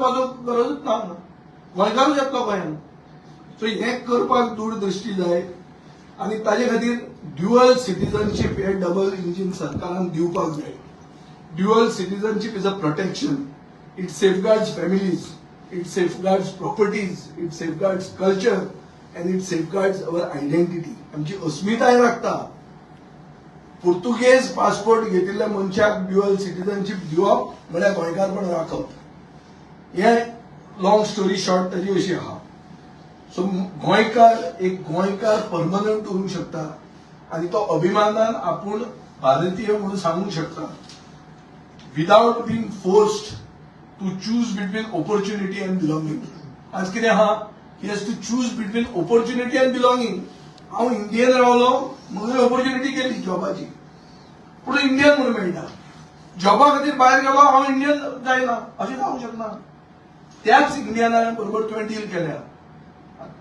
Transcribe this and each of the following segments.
करपाचो गरजूच ना, गोंयकारूच येतलो गोंयांत. सो हे करपाक दूरदृष्टी जाय आनी ताजे खातीर ड्युअल सिटीजनशीप हे डबल इंजिन सरकारान दिवपाक जाय. Dual citizenship is a protection. It safeguards families, it safeguards properties, it safeguards culture and it safeguards our identity. आमची अस्मिताय राखता. पुर्तुगेज पासपोर्ट घेतिल्ल्या मनशाक ड्युअल सिटीजनशीप दिवप म्हळ्यार गोंयकारपण राखप. हे लॉंग स्टोरी शॉर्ट ताजी अशी आहा. सो एक गोंयकार परमनंट उरूंक शकता आनी तो अभिमानान आपूण भारतीय म्हणून सांगूंक शकता without being forced to choose between opportunity and belonging. आज कितें आहा, he has to choose between opportunity and belonging. हांव इंडियन रावलो, म्हजो ऑपॉर्च्युनिटी केली जॉबाची, पूण इंडियन म्हणून मेळटा. जॉबा खातीर भायर गेलो हांव इंडियन जायना अशें जावंक शकना. त्याच इंडियनां बरोबर तुवें डील केल्या,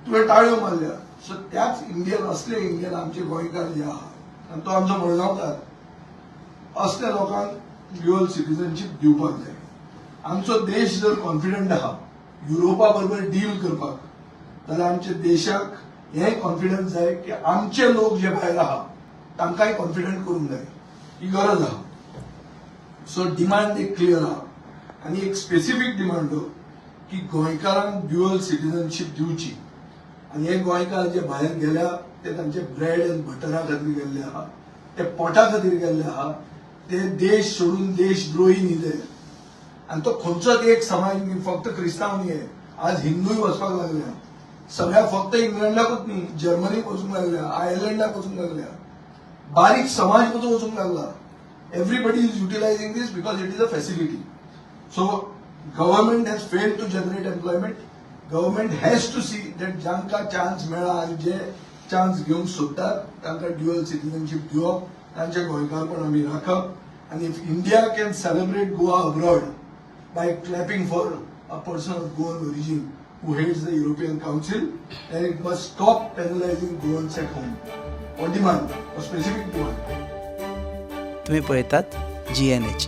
तुवें ताळयो मारल्या. सो त्याच इंडियन असले इंडियन आमचे गोंयकार जे आहा आनी तो आमचो मडगांवकार, असल्या लोकांक ड्युअल सिटीजनशीप दिवपाक जाय. आमचो देश जर कॉन्फिडंट आहा युरोपा बरोबर डील करपाक, जाल्यार आमच्या देशाक हे कॉन्फिडन्स जाय की आमचे लोक जे भायर आहा तांकांय कॉन्फिडंट करूंक जाय. ही गरज आहा. सो डिमांड एक क्लियर आहा आनी एक स्पेसिफीक डिमांड की गोंयकारांक ड्युअल सिटीजनशीप दिवची. आनी हे गोंयकार जे भायर गेल्या ते तांचे ब्रेड अँड बटरा खातीर गेल्ले आहा, ते पोटा खातीर गेल्ले आहा, ते देश सोडून देशद्रोही न्ही ते. आनी तो खंयचोच एक समाज न्ही, फक्त क्रिस्तांव न्ही. आज हिंदूय वचपाक लागल्या. सगळ्या फक्त इंग्लंडाकूच न्ही, जर्मनीक वचूंक लागल्या, आयर्लंडाक वचूंक लागल्या, बारीक समाज वचूंक लागला. Everybody is utilising this because it is a facility. So government has failed to generate employment. Government has to see that जांकां चान्स मेळ्ळा आनी जे चान्स घेवंक सोदतात तांकां ड्युअल सिटीजनशीप दिवप, तांचें गोंयकारपण आमी राखप. आनी if India can celebrate Goa abroad by clapping for a person of Goan origin who heads the European Council, then it must stop penalizing Goans at home. On demand, a specific demand. तुम्ही पळयतात GNH.